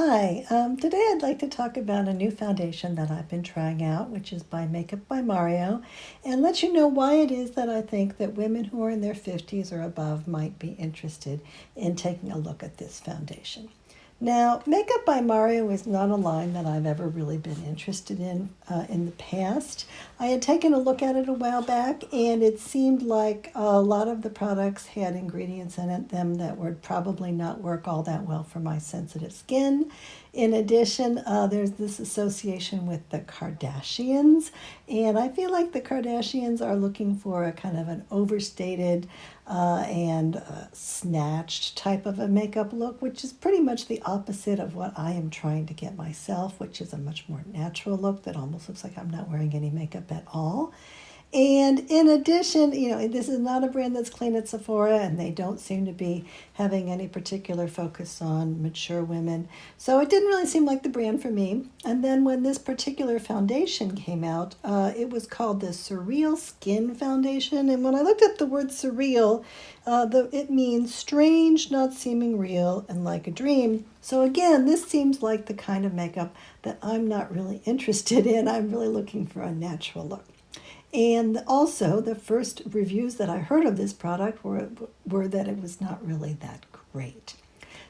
Hi, today I'd like to talk about a new foundation that I've been trying out, which is by Makeup by Mario, and let you know why it is that I think that women who are in their 50s or above might be interested in taking a look at this foundation. Now, Makeup by Mario is not a line that I've ever really been interested in the past. I had taken a look at it a while back, and it seemed like a lot of the products had ingredients in them that would probably not work all that well for my sensitive skin. In addition, there's this association with the Kardashians, and I feel like the Kardashians are looking for a kind of an overstated and snatched type of a makeup look, which is pretty much the opposite of what I am trying to get myself, which is a much more natural look that almost looks like I'm not wearing any makeup at all. And in addition, this is not a brand that's clean at Sephora, and they don't seem to be having any particular focus on mature women. So it didn't really seem like the brand for me. And then when this particular foundation came out, it was called the SurrealSkin foundation. And when I looked up the word surreal, it means strange, not seeming real, and like a dream. So again, this seems like the kind of makeup that I'm not really interested in. I'm really looking for a natural look. And also, the first reviews that I heard of this product were that it was not really that great.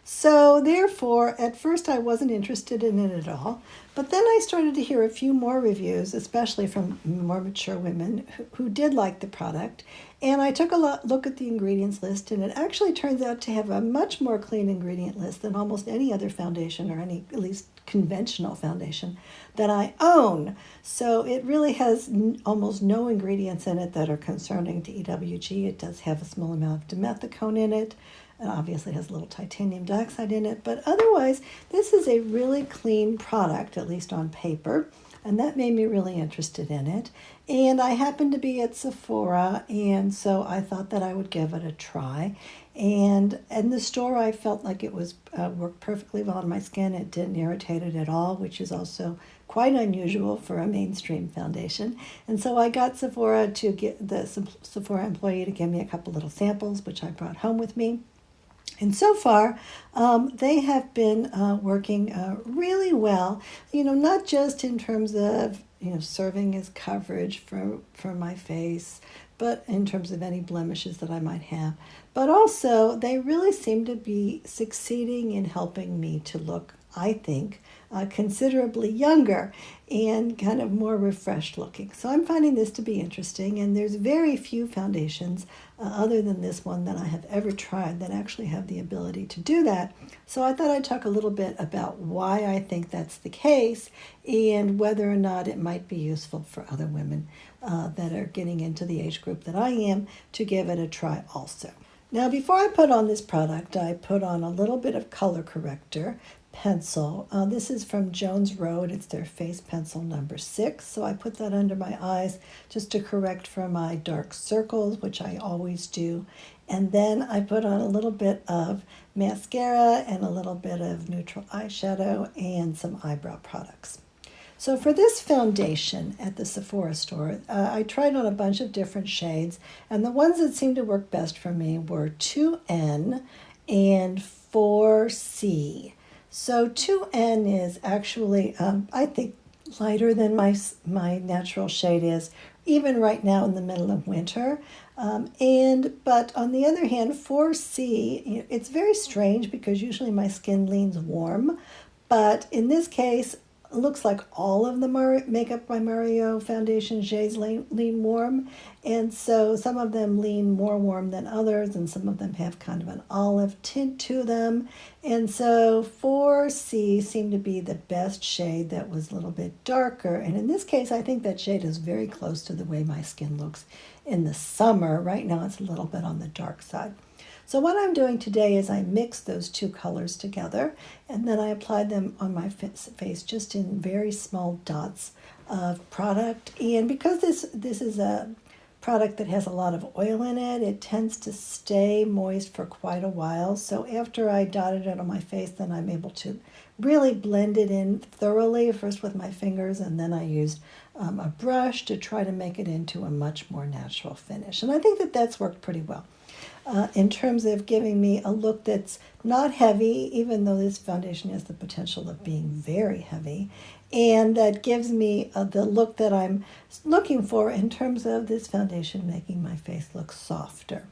So therefore, at first I wasn't interested in it at all. But then I started to hear a few more reviews, especially from more mature women who did like the product. And I took a look at the ingredients list, and it actually turns out to have a much more clean ingredient list than almost any other foundation, or any, at least conventional foundation, that I own. So it really has almost no ingredients in it that are concerning to EWG. It does have a small amount of dimethicone in it. It obviously has a little titanium dioxide in it, but otherwise, this is a really clean product, at least on paper, and that made me really interested in it. And I happened to be at Sephora, and so I thought that I would give it a try. And in the store, I felt like it was worked perfectly well on my skin. It didn't irritate it at all, which is also quite unusual for a mainstream foundation. And so I got Sephora to get the Sephora employee to give me a couple little samples, which I brought home with me. And so far, they have been working really well, not just in terms of, serving as coverage for my face, but in terms of any blemishes that I might have. But also, they really seem to be succeeding in helping me to look, I think, considerably younger and kind of more refreshed looking. So I'm finding this to be interesting, and there's very few foundations other than this one that I have ever tried that actually have the ability to do that. So I thought I'd talk a little bit about why I think that's the case and whether or not it might be useful for other women that are getting into the age group that I am to give it a try also. Now, before I put on this product, I put on a little bit of color corrector pencil. This is from Jones Road. It's their face pencil number 6. So I put that under my eyes just to correct for my dark circles, which I always do. And then I put on a little bit of mascara and a little bit of neutral eyeshadow and some eyebrow products. So for this foundation at the Sephora store, I tried on a bunch of different shades, and the ones that seemed to work best for me were 2N and 4C. So 2N is actually, I think, lighter than my natural shade is, even right now in the middle of winter. But on the other hand, 4C, it's very strange because usually my skin leans warm, but in this case, it looks like all of the Makeup by Mario foundation shades lean warm, and so some of them lean more warm than others, and some of them have kind of an olive tint to them. And so 4C seemed to be the best shade that was a little bit darker, and in this case, I think that shade is very close to the way my skin looks in the summer. Right now, it's a little bit on the dark side. So what I'm doing today is I mix those two colors together, and then I applied them on my face just in very small dots of product. And because this is a product that has a lot of oil in it, it tends to stay moist for quite a while. So after I dotted it on my face, then I'm able to really blend it in thoroughly, first with my fingers, and then I used a brush to try to make it into a much more natural finish. And I think that that's worked pretty well. in terms of giving me a look that's not heavy, even though this foundation has the potential of being very heavy, and that gives me the look that I'm looking for in terms of this foundation making my face look softer.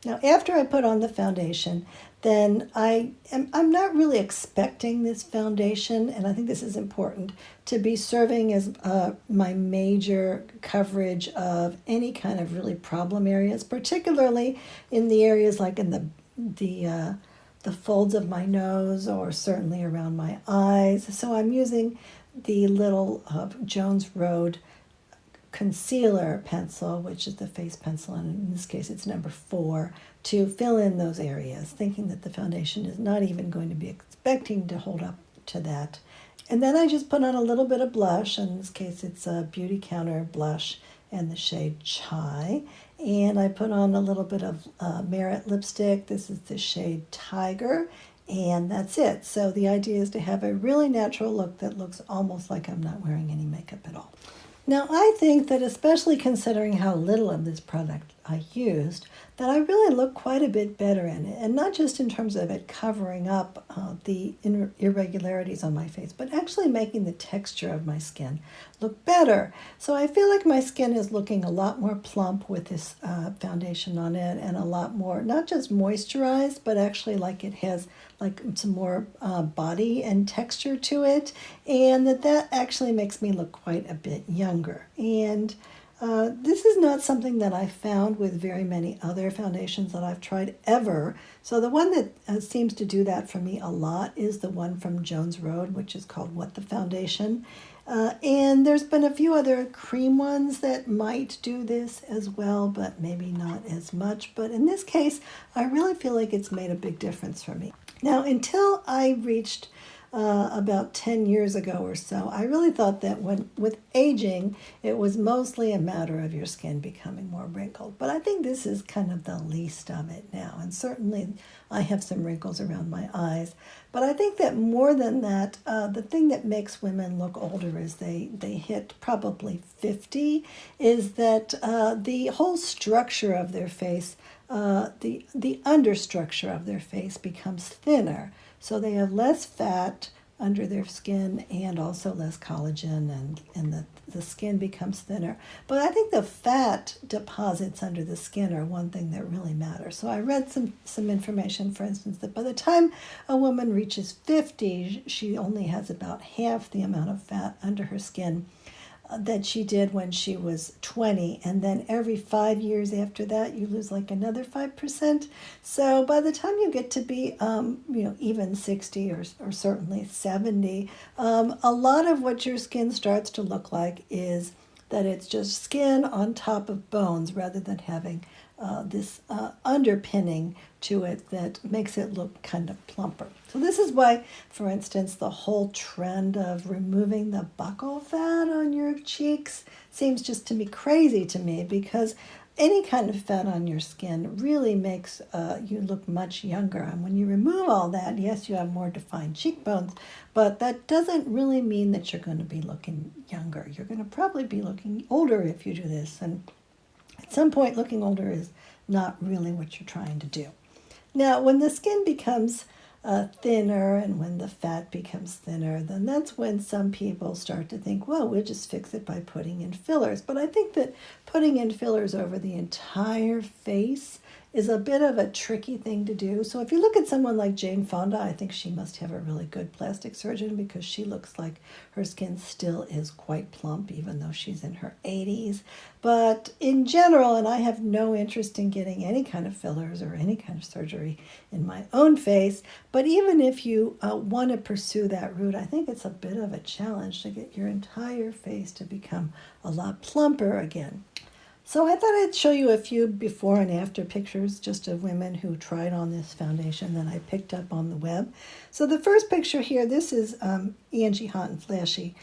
Now, after I put on the foundation, then I'm not really expecting this foundation, and I think this is important, to be serving as my major coverage of any kind of really problem areas, particularly in the areas like in the folds of my nose, or certainly around my eyes. So I'm using the little Jones Road concealer pencil, which is the face pencil, and in this case it's number 4, to fill in those areas, thinking that the foundation is not even going to be expecting to hold up to that. And then I just put on a little bit of blush. In this case it's a Beauty Counter blush in the shade Chai. And I put on a little bit of Merit lipstick. This is the shade Tiger. And that's it. So the idea is to have a really natural look that looks almost like I'm not wearing any makeup at all. Now, I think that especially considering how little of this product I used, that I really look quite a bit better in it. And not just in terms of it covering up the irregularities on my face, but actually making the texture of my skin look better. So I feel like my skin is looking a lot more plump with this foundation on it, and a lot more, not just moisturized, but actually like it has like some more body and texture to it, and that actually makes me look quite a bit younger. And this is not something that I found with very many other foundations that I've tried ever. So the one that seems to do that for me a lot is the one from Jones Road, which is called What the Foundation. And there's been a few other cream ones that might do this as well, but maybe not as much. But in this case, I really feel like it's made a big difference for me. Now, until I reached about 10 years ago or so, I really thought that with aging, it was mostly a matter of your skin becoming more wrinkled. But I think this is kind of the least of it now. And certainly I have some wrinkles around my eyes. But I think that more than that, the thing that makes women look older as they hit probably 50 is that the whole structure of their face, the understructure of their face becomes thinner. So they have less fat under their skin and also less collagen, and the skin becomes thinner. But I think the fat deposits under the skin are one thing that really matters. So I read some information, for instance, that by the time a woman reaches 50, she only has about half the amount of fat under her skin that she did when she was 20, and then every 5 years after that you lose like another 5%. So by the time you get to be even 60 or certainly 70, a lot of what your skin starts to look like is that it's just skin on top of bones, rather than having this underpinning to it that makes it look kind of plumper. So this is why, for instance, the whole trend of removing the buccal fat on your cheeks seems just to be crazy to me, because any kind of fat on your skin really makes you look much younger. And when you remove all that, yes, you have more defined cheekbones, but that doesn't really mean that you're going to be looking younger. You're going to probably be looking older if you do this. And at some point, looking older is not really what you're trying to do. Now, when the skin becomes thinner and when the fat becomes thinner, then that's when some people start to think, well, we'll just fix it by putting in fillers. But I think that putting in fillers over the entire face is a bit of a tricky thing to do. So if you look at someone like Jane Fonda, I think she must have a really good plastic surgeon, because she looks like her skin still is quite plump, even though she's in her 80s. But in general, and I have no interest in getting any kind of fillers or any kind of surgery in my own face, but even if you want to pursue that route, I think it's a bit of a challenge to get your entire face to become a lot plumper again. So I thought I'd show you a few before and after pictures just of women who tried on this foundation that I picked up on the web. So the first picture here, this is Angie Hot and Flashy.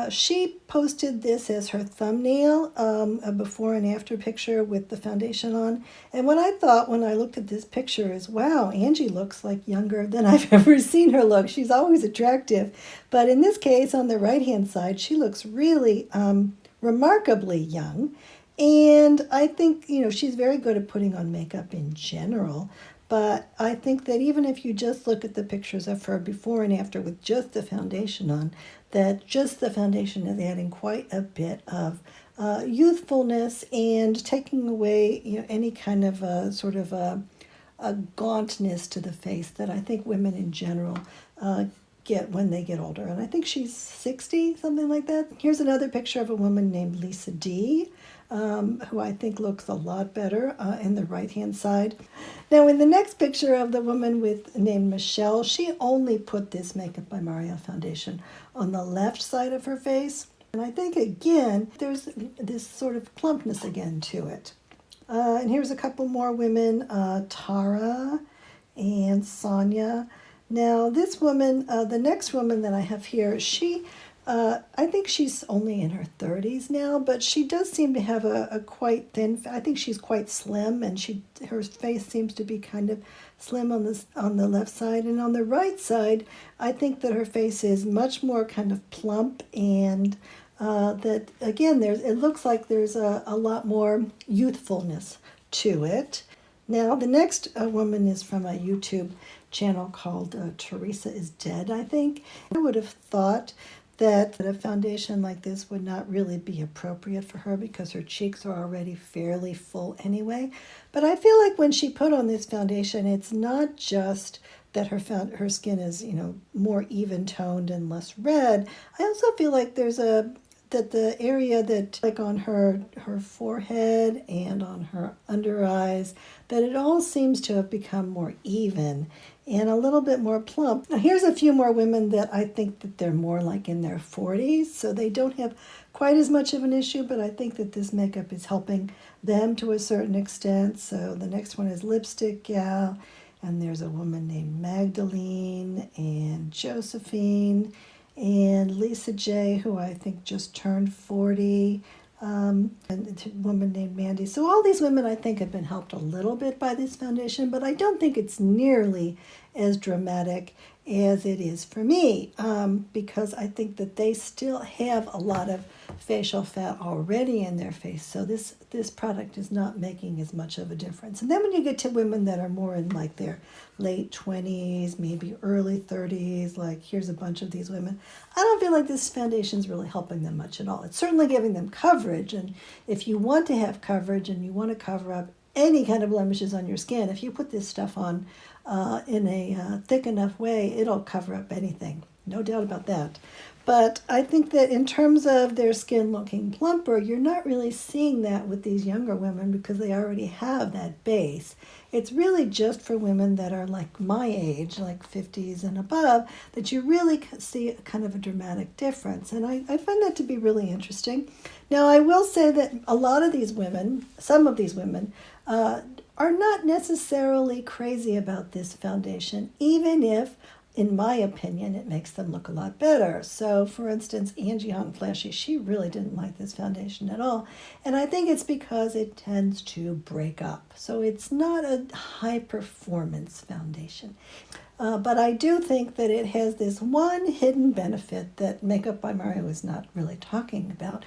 She posted this as her thumbnail, a before and after picture with the foundation on. And what I thought when I looked at this picture is, wow, Angie looks like younger than I've ever seen her look. She's always attractive. But in this case, on the right-hand side, she looks really remarkably young. And I think, she's very good at putting on makeup in general. But I think that even if you just look at the pictures of her before and after with just the foundation on, that just the foundation is adding quite a bit of youthfulness and taking away any kind of a gauntness to the face that I think women in general get when they get older. And I think she's 60, something like that. Here's another picture of a woman named Lisa D., who I think looks a lot better in the right-hand side. Now, in the next picture of the woman named Michelle, she only put this Makeup by Mario foundation on the left side of her face. And I think, again, there's this sort of plumpness again to it. And here's a couple more women, Tara and Sonia. Now, this woman, the next woman that I have here, I think she's only in her 30s now, but she does seem to have a quite thin, I think she's quite slim, and her face seems to be kind of slim on the left side. And on the right side, I think that her face is much more kind of plump, and that, again, it looks like there's a lot more youthfulness to it. Now, the next woman is from a YouTube channel called Teresa is Dead, I think. I would have thought that a foundation like this would not really be appropriate for her because her cheeks are already fairly full anyway. But I feel like when she put on this foundation, it's not just that her skin is, more even toned and less red. I also feel like that the area that, like on her forehead and on her under eyes, that it all seems to have become more even and a little bit more plump. Now, here's a few more women that I think that they're more like in their 40s, so they don't have quite as much of an issue, but I think that this makeup is helping them to a certain extent. So the next one is Lipstick Gal, and there's a woman named Magdalene and Josephine, and Lisa J., who I think just turned 40, and a woman named Mandy. So all these women, I think, have been helped a little bit by this foundation, but I don't think it's nearly as dramatic as it is for me, because I think that they still have a lot of facial fat already in their face. So this product is not making as much of a difference. And then when you get to women that are more in like their late 20s, maybe early 30s, like here's a bunch of these women, I don't feel like this foundation is really helping them much at all. It's certainly giving them coverage. And if you want to have coverage and you want to cover up any kind of blemishes on your skin, if you put this stuff on in a thick enough way, it'll cover up anything. No doubt about that. But I think that in terms of their skin looking plumper, you're not really seeing that with these younger women because they already have that base. It's really just for women that are like my age, like 50s and above, that you really see kind of a dramatic difference. And I find that to be really interesting. Now, I will say that a lot of these women, some of these women, are not necessarily crazy about this foundation, even if, in my opinion, it makes them look a lot better. So, for instance, Angie Hot and Flashy, she really didn't like this foundation at all. And I think it's because it tends to break up. So it's not a high-performance foundation. But I do think that it has this one hidden benefit that Makeup by Mario is not really talking about.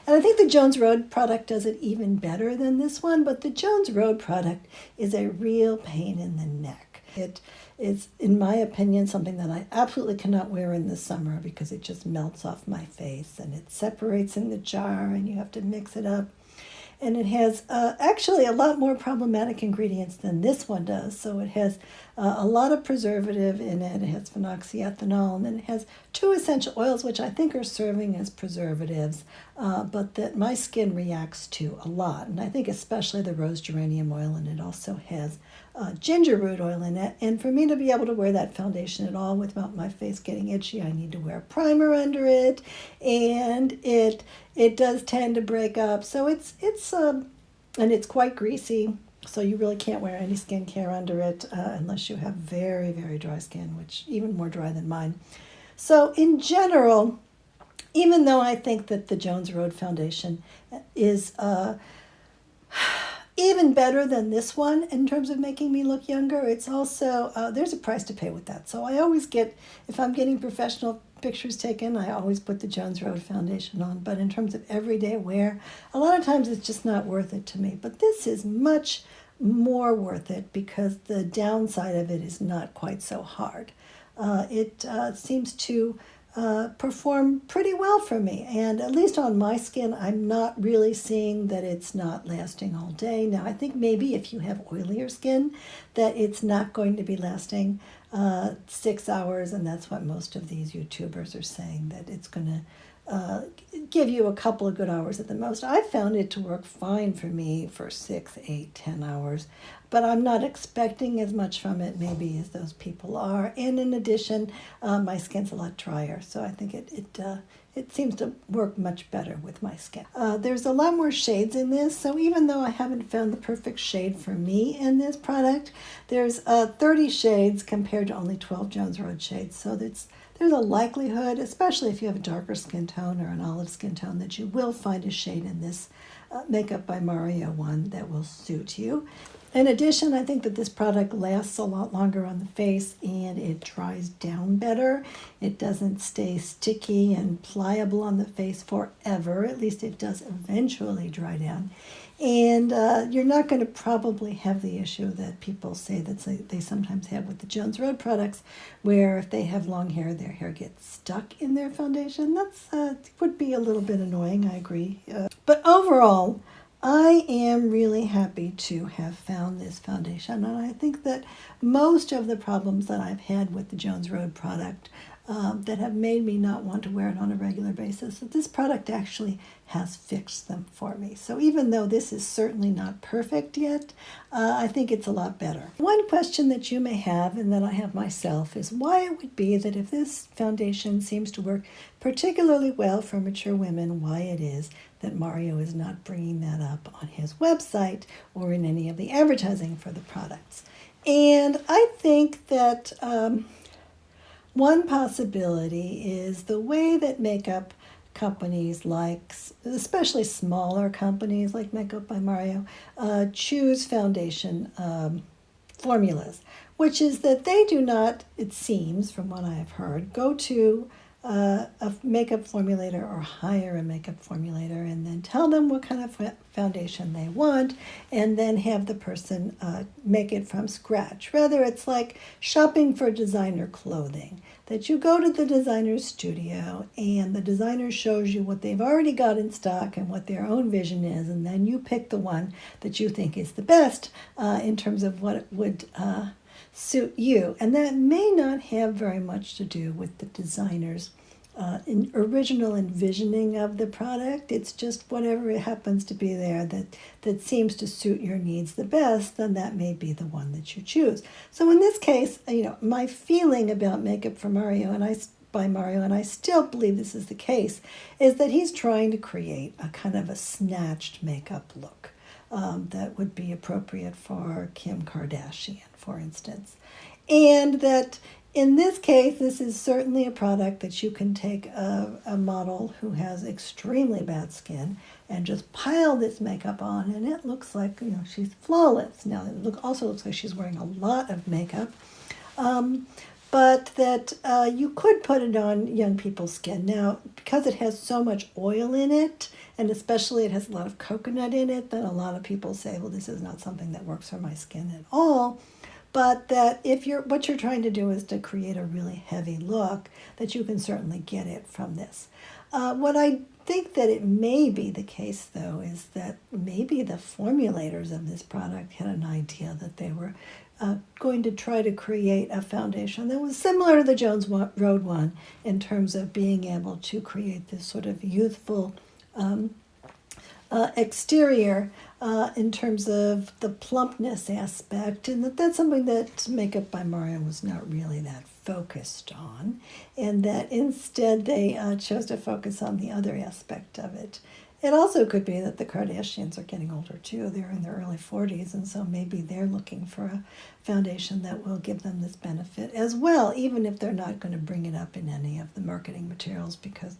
And I think the Jones Road product does it even better than this one, but the Jones Road product is a real pain in the neck. It's, in my opinion, something that I absolutely cannot wear in the summer because it just melts off my face and it separates in the jar and you have to mix it up. And it has actually a lot more problematic ingredients than this one does. So it has a lot of preservative in it. It has phenoxyethanol, and then it has 2 essential oils, which I think are serving as preservatives, but that my skin reacts to a lot. And I think especially the rose geranium oil, and it also has ginger root oil in it. And for me to be able to wear that foundation at all without my face getting itchy, I need to wear a primer under it, and it does tend to break up. So and it's quite greasy, so you really can't wear any skincare under it unless you have very, very dry skin, which even more dry than mine. So in general, even though I think that the Jones Road foundation is even better than this one in terms of making me look younger. It's also, there's a price to pay with that. So I always get, if I'm getting professional pictures taken, I always put the Jones Road foundation on. But in terms of everyday wear, a lot of times it's just not worth it to me. But this is much more worth it because the downside of it is not quite so hard. It seems to perform pretty well for me, and at least on my skin I'm not really seeing that it's not lasting all day. Now I think maybe if you have oilier skin that it's not going to be lasting 6 hours, and that's what most of these YouTubers are saying, that it's going to give you a couple of good hours at the most. I found it to work fine for me for 6, 8, 10 hours, but I'm not expecting as much from it maybe as those people are. And in addition, my skin's a lot drier, so I think it seems to work much better with my skin. There's a lot more shades in this, so even though I haven't found the perfect shade for me in this product, there's 30 shades compared to only 12 Jones Road shades, so there's a likelihood, especially if you have a darker skin tone or an olive skin tone, that you will find a shade in this Makeup by Mario one that will suit you. In addition, I think that this product lasts a lot longer on the face and it dries down better. It doesn't stay sticky and pliable on the face forever. At least it does eventually dry down. And you're not going to probably have the issue that people say that they sometimes have with the Jones Road products, where if they have long hair, their hair gets stuck in their foundation. That's would be a little bit annoying, I agree. But overall, I am really happy to have found this foundation, and I think that most of the problems that I've had with the Jones Road product that have made me not want to wear it on a regular basis, that this product actually has fixed them for me. So even though this is certainly not perfect yet, I think it's a lot better. One question that you may have, and that I have myself, is why it would be that if this foundation seems to work particularly well for mature women, why it is that Mario is not bringing that up on his website or in any of the advertising for the products. And I think that one possibility is the way that makeup companies, like especially smaller companies like Makeup by Mario, choose foundation formulas, which is that they do not, it seems from what I've heard, go to a makeup formulator or hire a makeup formulator and then tell them what kind of foundation they want and then have the person make it from scratch. Rather, it's like shopping for designer clothing, that you go to the designer's studio and the designer shows you what they've already got in stock and what their own vision is, and then you pick the one that you think is the best in terms of what it would suit you. And that may not have very much to do with the designer's original envisioning of the product. It's just whatever it happens to be there that seems to suit your needs the best, then that may be the one that you choose. So in this case, my feeling about Makeup for Mario by Mario, and I still believe this is the case, is that he's trying to create a kind of a snatched makeup look that would be appropriate for Kim Kardashian, for instance. And that in this case, this is certainly a product that you can take a model who has extremely bad skin and just pile this makeup on, and it looks like she's flawless. Now, it also looks like she's wearing a lot of makeup, but that you could put it on young people's skin. Now, because it has so much oil in it, and especially it has a lot of coconut in it, then a lot of people say, well, this is not something that works for my skin at all. But that if what you're trying to do is to create a really heavy look, that you can certainly get it from this. What I think that it may be the case, though, is that maybe the formulators of this product had an idea that they were going to try to create a foundation that was similar to the Jones Road one in terms of being able to create this sort of youthful exterior in terms of the plumpness aspect, and that's something that Makeup by Mario was not really that focused on, and that instead they chose to focus on the other aspect of it. It also could be that the Kardashians are getting older too. They're in their early 40s, and so maybe they're looking for a foundation that will give them this benefit as well, even if they're not going to bring it up in any of the marketing materials, because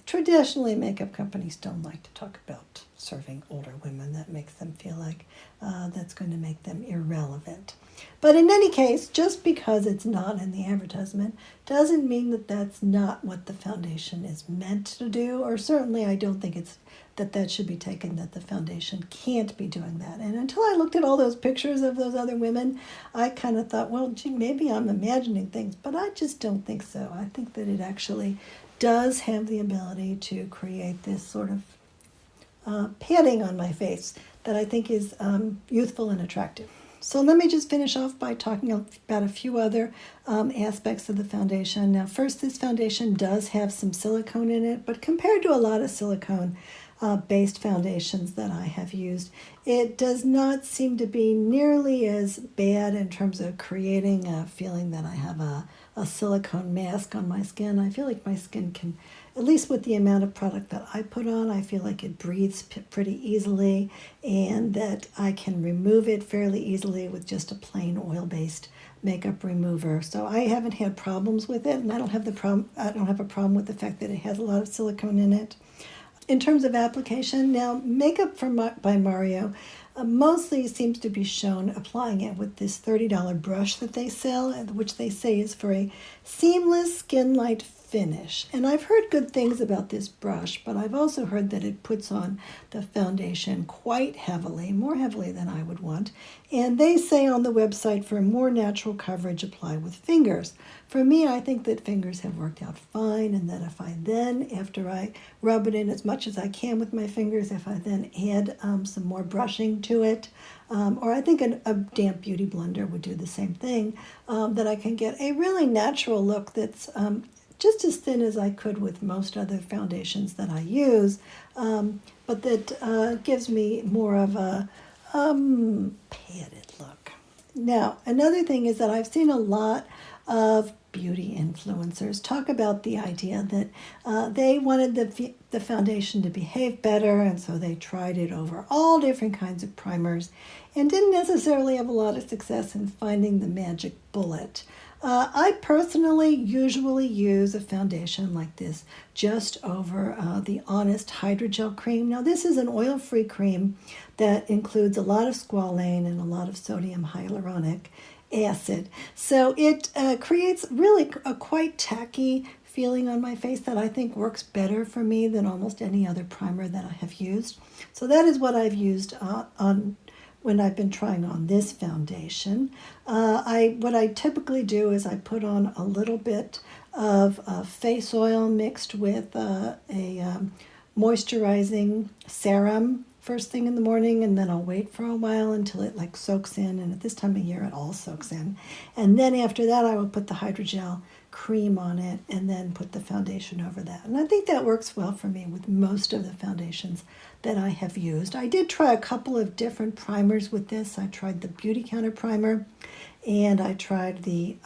traditionally makeup companies don't like to talk about serving older women. That makes them feel like that's going to make them irrelevant. But in any case, just because it's not in the advertisement doesn't mean that that's not what the foundation is meant to do, or certainly I don't think it's that should be taken that the foundation can't be doing that. And until I looked at all those pictures of those other women, I kind of thought, well, gee, maybe I'm imagining things, but I just don't think so. I think that it actually does have the ability to create this sort of padding on my face that I think is youthful and attractive. So let me just finish off by talking about a few other aspects of the foundation. Now, first, this foundation does have some silicone in it, but compared to a lot of silicone-based foundations that I have used, it does not seem to be nearly as bad in terms of creating a feeling that I have a silicone mask on my skin. I feel like my skin can, at least with the amount of product that I put on, I feel like it breathes pretty easily, and that I can remove it fairly easily with just a plain oil-based makeup remover. So I haven't had problems with it, and I don't have a problem with the fact that it has a lot of silicone in it. In terms of application, now Makeup by Mario mostly seems to be shown applying it with this $30 brush that they sell, which they say is for a seamless skin light finish. And I've heard good things about this brush, but I've also heard that it puts on the foundation quite heavily, more heavily than I would want. And they say on the website, for more natural coverage, apply with fingers. For me, I think that fingers have worked out fine, and that if I then, after I rub it in as much as I can with my fingers, if I then add some more brushing to it, or I think a damp beauty blender would do the same thing, that I can get a really natural look that's just as thin as I could with most other foundations that I use, but that gives me more of a padded look. Now, another thing is that I've seen a lot of beauty influencers talk about the idea that they wanted the foundation to behave better, and so they tried it over all different kinds of primers and didn't necessarily have a lot of success in finding the magic bullet. I personally usually use a foundation like this just over the Honest Hydrogel cream. Now, this is an oil-free cream that includes a lot of squalane and a lot of sodium hyaluronic acid. So it creates really a quite tacky feeling on my face that I think works better for me than almost any other primer that I have used. So that is what I've used when I've been trying on this foundation. What I typically do is I put on a little bit of face oil mixed with a moisturizing serum first thing in the morning, and then I'll wait for a while until it like soaks in, and at this time of year it all soaks in. And then after that I will put the hydrogel cream on it and then put the foundation over that. And I think that works well for me with most of the foundations that I have used. I did try a couple of different primers with this. I tried the Beauty Counter primer, and I tried the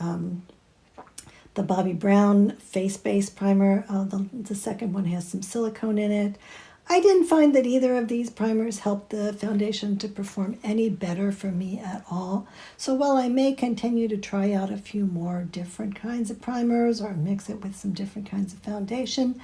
Bobbi Brown face base primer. The second one has some silicone in it. I didn't find that either of these primers helped the foundation to perform any better for me at all. So while I may continue to try out a few more different kinds of primers or mix it with some different kinds of foundation,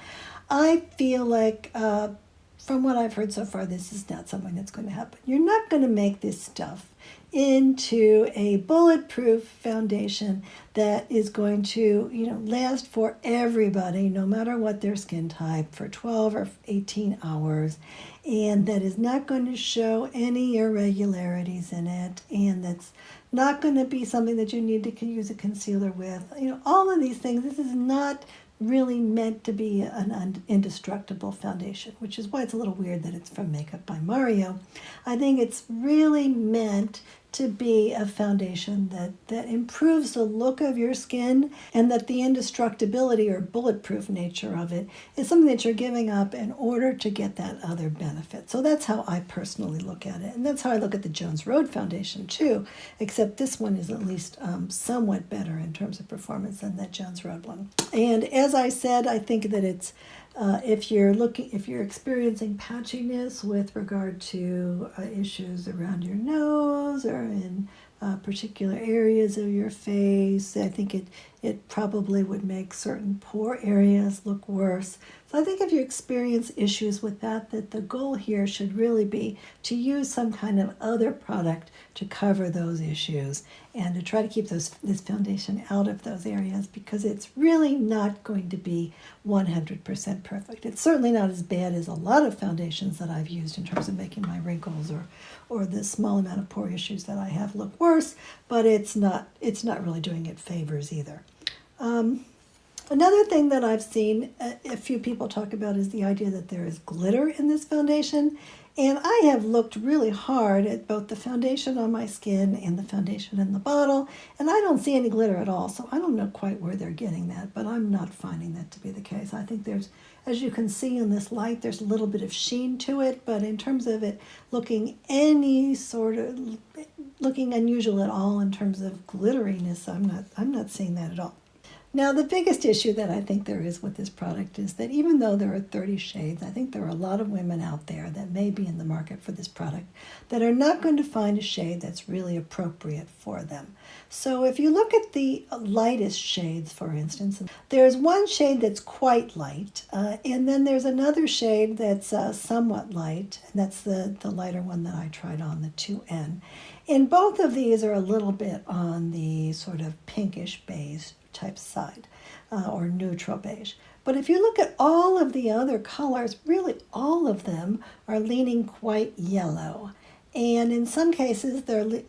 I feel like from what I've heard so far, this is not something that's going to happen. You're not going to make this stuff into a bulletproof foundation that is going to, last for everybody, no matter what their skin type, for 12 or 18 hours, and that is not going to show any irregularities in it, and that's not going to be something that you need to use a concealer with. All of these things, this is not really meant to be an indestructible foundation, which is why it's a little weird that it's from Makeup by Mario. I think it's really meant to be a foundation that improves the look of your skin, and that the indestructibility or bulletproof nature of it is something that you're giving up in order to get that other benefit. So that's how I personally look at it, and that's how I look at the Jones Road foundation too, except this one is at least somewhat better in terms of performance than that Jones Road one. And as I said, I think that it's if you're experiencing patchiness with regard to issues around your nose or in particular areas of your face, I think It probably would make certain pore areas look worse. So I think if you experience issues with that the goal here should really be to use some kind of other product to cover those issues and to try to keep this foundation out of those areas, because it's really not going to be 100% perfect. It's certainly not as bad as a lot of foundations that I've used in terms of making my wrinkles or the small amount of pore issues that I have look worse, but it's not really doing it favors either. Another thing that I've seen a few people talk about is the idea that there is glitter in this foundation. And I have looked really hard at both the foundation on my skin and the foundation in the bottle, and I don't see any glitter at all. So I don't know quite where they're getting that, but I'm not finding that to be the case. I think there's, as you can see in this light, there's a little bit of sheen to it, but in terms of it looking looking unusual at all in terms of glitteriness, I'm not seeing that at all. Now, the biggest issue that I think there is with this product is that even though there are 30 shades, I think there are a lot of women out there that may be in the market for this product that are not going to find a shade that's really appropriate for them. So if you look at the lightest shades, for instance, there's one shade that's quite light, and then there's another shade that's somewhat light, and that's the lighter one that I tried on, the 2N. And both of these are a little bit on the sort of pinkish beige type side, or neutral beige. But if you look at all of the other colors, really all of them are leaning quite yellow. And in some cases,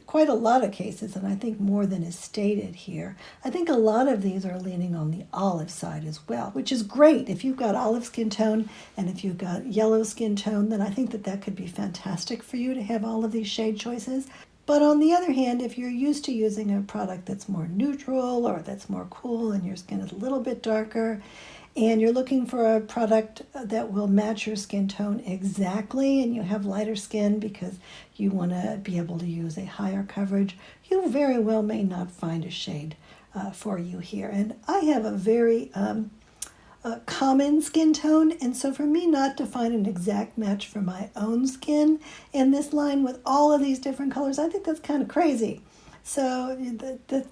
quite a lot of cases, and I think more than is stated here, I think a lot of these are leaning on the olive side as well, which is great. If you've got olive skin tone and if you've got yellow skin tone, then I think that could be fantastic for you to have all of these shade choices. But on the other hand, if you're used to using a product that's more neutral or that's more cool and your skin is a little bit darker, and you're looking for a product that will match your skin tone exactly, and you have lighter skin because you want to be able to use a higher coverage, you very well may not find a shade for you here. And I have a very common skin tone, and so for me not to find an exact match for my own skin in this line with all of these different colors, I think that's kind of crazy. So the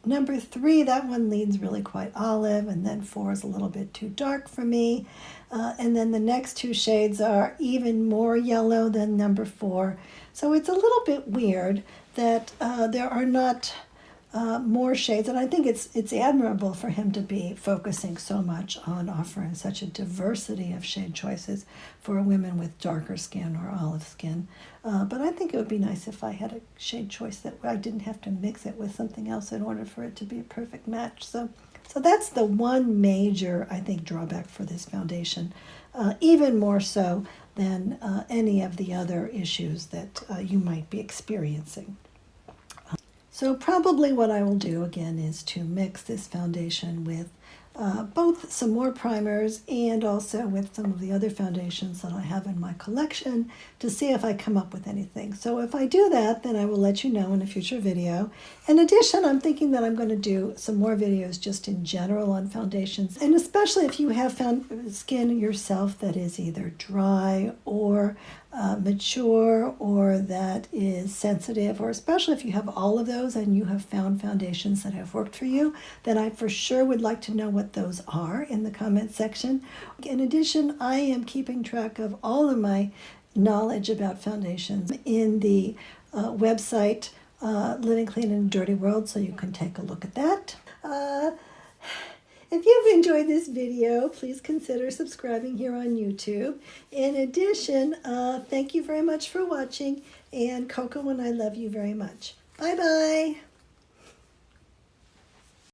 number 3, that one leans really quite olive, and then 4 is a little bit too dark for me. And then the next 2 shades are even more yellow than number 4. So it's a little bit weird that there are not more shades, and I think it's admirable for him to be focusing so much on offering such a diversity of shade choices for women with darker skin or olive skin. But I think it would be nice if I had a shade choice that I didn't have to mix it with something else in order for it to be a perfect match. So that's the one major, I think, drawback for this foundation, even more so than any of the other issues that you might be experiencing. So probably what I will do again is to mix this foundation with both some more primers and also with some of the other foundations that I have in my collection to see if I come up with anything. So if I do that, then I will let you know in a future video. In addition, I'm thinking that I'm going to do some more videos just in general on foundations, and especially if you have found skin yourself that is either dry or mature or that is sensitive, or especially if you have all of those and you have found foundations that have worked for you, then I for sure would like to know what those are in the comment section. In addition, I am keeping track of all of my knowledge about foundations in the website Living Clean in a Dirty World, so you can take a look at that. If you've enjoyed this video, please consider subscribing here on YouTube. In addition, thank you very much for watching, and Coco and I love you very much. Bye-bye.